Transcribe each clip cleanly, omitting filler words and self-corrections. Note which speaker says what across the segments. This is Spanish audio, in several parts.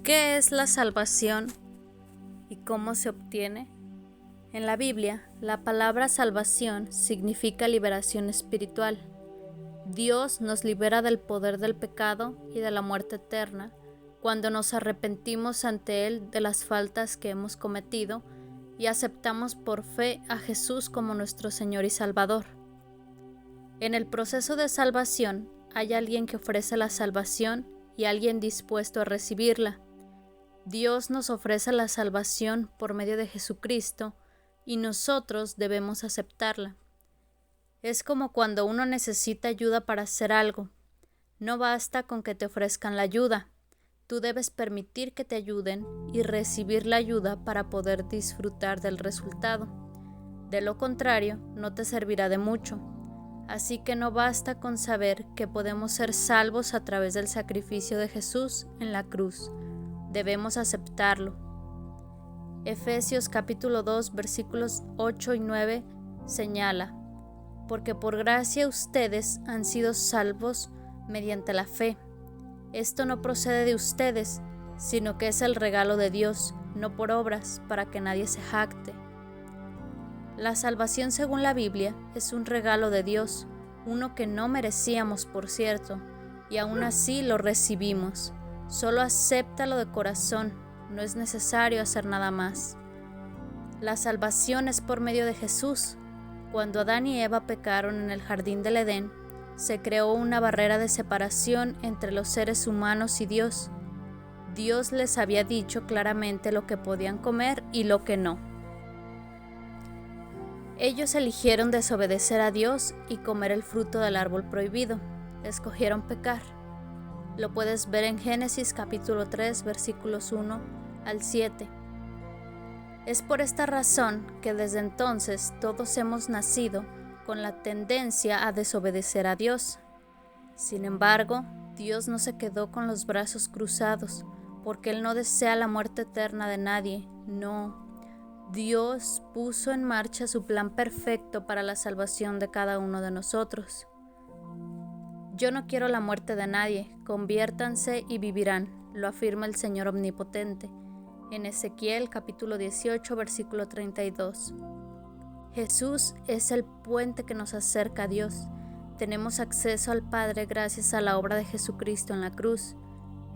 Speaker 1: ¿Qué es la salvación y cómo se obtiene? En la Biblia, la palabra salvación significa liberación espiritual. Dios nos libera del poder del pecado y de la muerte eterna cuando nos arrepentimos ante Él de las faltas que hemos cometido y aceptamos por fe a Jesús como nuestro Señor y Salvador. En el proceso de salvación hay alguien que ofrece la salvación y alguien dispuesto a recibirla. Dios nos ofrece la salvación por medio de Jesucristo y nosotros debemos aceptarla. Es como cuando uno necesita ayuda para hacer algo. No basta con que te ofrezcan la ayuda. Tú debes permitir que te ayuden y recibir la ayuda para poder disfrutar del resultado. De lo contrario, no te servirá de mucho. Así que no basta con saber que podemos ser salvos a través del sacrificio de Jesús en la cruz. Debemos aceptarlo. Efesios capítulo 2 versículos 8 y 9 señala: porque por gracia ustedes han sido salvos mediante la fe. Esto no procede de ustedes, sino que es el regalo de Dios, no por obras, para que nadie se jacte. La salvación según la Biblia es un regalo de Dios, uno que no merecíamos, por cierto, y aún así lo recibimos. Solo acéptalo de corazón, no es necesario hacer nada más. La salvación es por medio de Jesús. Cuando Adán y Eva pecaron en el jardín del Edén, se creó una barrera de separación entre los seres humanos y Dios. Dios les había dicho claramente lo que podían comer y lo que no. Ellos eligieron desobedecer a Dios y comer el fruto del árbol prohibido. Escogieron pecar. Lo puedes ver en Génesis capítulo 3 versículos 1 al 7. Es por esta razón que desde entonces todos hemos nacido con la tendencia a desobedecer a Dios. Sin embargo, Dios no se quedó con los brazos cruzados, porque Él no desea la muerte eterna de nadie, no. Dios puso en marcha su plan perfecto para la salvación de cada uno de nosotros. Yo no quiero la muerte de nadie, conviértanse y vivirán, lo afirma el Señor Omnipotente, en Ezequiel capítulo 18 versículo 32. Jesús es el puente que nos acerca a Dios. Tenemos acceso al Padre gracias a la obra de Jesucristo en la cruz.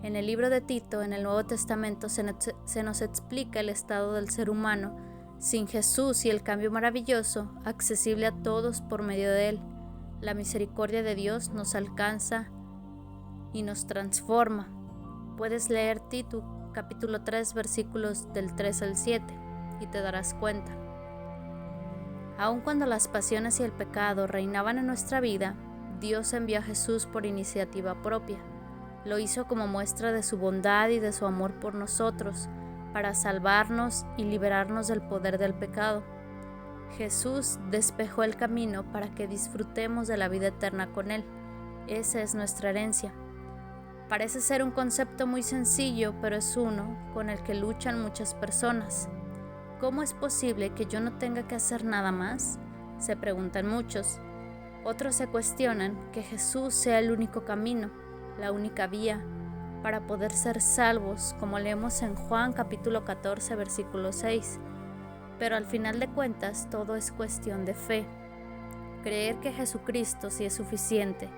Speaker 1: En el libro de Tito, en el Nuevo Testamento, se nos explica el estado del ser humano sin Jesús y el cambio maravilloso, accesible a todos por medio de Él. La misericordia de Dios nos alcanza y nos transforma. Puedes leer Tito capítulo 3 versículos del 3 al 7 y te darás cuenta. Aun cuando las pasiones y el pecado reinaban en nuestra vida, Dios envió a Jesús por iniciativa propia. Lo hizo como muestra de su bondad y de su amor por nosotros, para salvarnos y liberarnos del poder del pecado. Jesús despejó el camino para que disfrutemos de la vida eterna con Él. Esa es nuestra herencia. Parece ser un concepto muy sencillo, pero es uno con el que luchan muchas personas. ¿Cómo es posible que yo no tenga que hacer nada más?, se preguntan muchos. Otros se cuestionan que Jesús sea el único camino, la única vía, para poder ser salvos, como leemos en Juan capítulo 14 versículo 6. Pero al final de cuentas todo es cuestión de fe. Creer que Jesucristo sí es suficiente.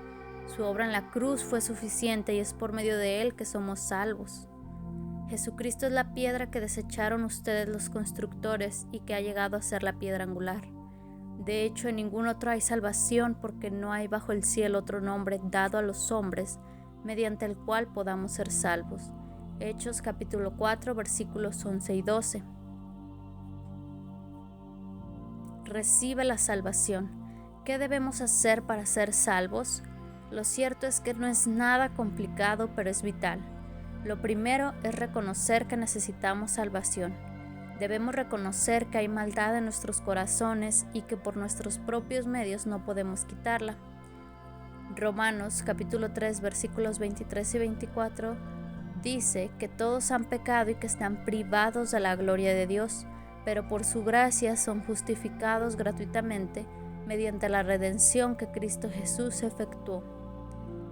Speaker 1: Su obra en la cruz fue suficiente y es por medio de Él que somos salvos. Jesucristo es la piedra que desecharon ustedes los constructores y que ha llegado a ser la piedra angular. De hecho, en ningún otro hay salvación, porque no hay bajo el cielo otro nombre dado a los hombres mediante el cual podamos ser salvos. Hechos capítulo 4 versículos 11 y 12. Recibe la salvación. ¿Qué debemos hacer para ser salvos? Lo cierto es que no es nada complicado, pero es vital. Lo primero es reconocer que necesitamos salvación. Debemos reconocer que hay maldad en nuestros corazones y que por nuestros propios medios no podemos quitarla. Romanos capítulo 3 versículos 23 y 24 dice que todos han pecado y que están privados de la gloria de Dios, pero por su gracia son justificados gratuitamente mediante la redención que Cristo Jesús efectuó.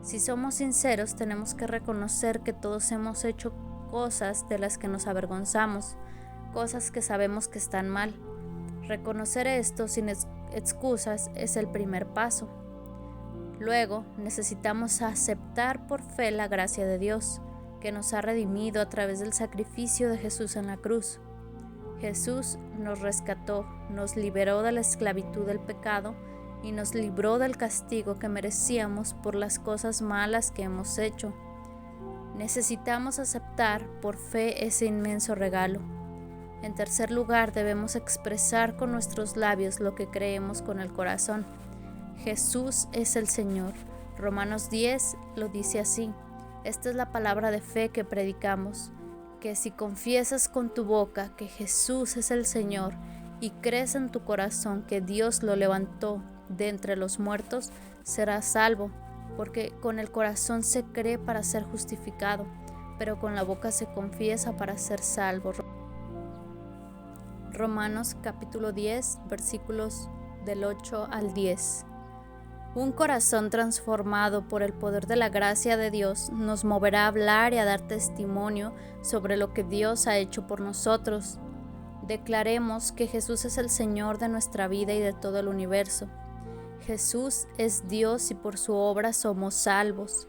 Speaker 1: Si somos sinceros, tenemos que reconocer que todos hemos hecho cosas de las que nos avergonzamos, cosas que sabemos que están mal. Reconocer esto sin excusas es el primer paso. Luego necesitamos aceptar por fe la gracia de Dios, que nos ha redimido a través del sacrificio de Jesús en la cruz. Jesús nos rescató, nos liberó de la esclavitud del pecado y nos libró del castigo que merecíamos por las cosas malas que hemos hecho. Necesitamos aceptar por fe ese inmenso regalo. En tercer lugar, debemos expresar con nuestros labios lo que creemos con el corazón. Jesús es el Señor. Romanos 10 lo dice así. Esta es la palabra de fe que predicamos, que si confiesas con tu boca que Jesús es el Señor y crees en tu corazón que Dios lo levantó de entre los muertos, serás salvo, porque con el corazón se cree para ser justificado, pero con la boca se confiesa para ser salvo. Romanos capítulo 10, versículos del 8 al 10. Un corazón transformado por el poder de la gracia de Dios nos moverá a hablar y a dar testimonio sobre lo que Dios ha hecho por nosotros. Declaremos que Jesús es el Señor de nuestra vida y de todo el universo. Jesús es Dios y por su obra somos salvos.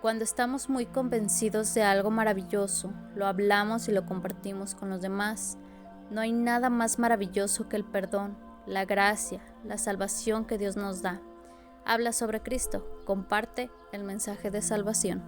Speaker 1: Cuando estamos muy convencidos de algo maravilloso, lo hablamos y lo compartimos con los demás. No hay nada más maravilloso que el perdón, la gracia, la salvación que Dios nos da. Habla sobre Cristo, comparte el mensaje de salvación.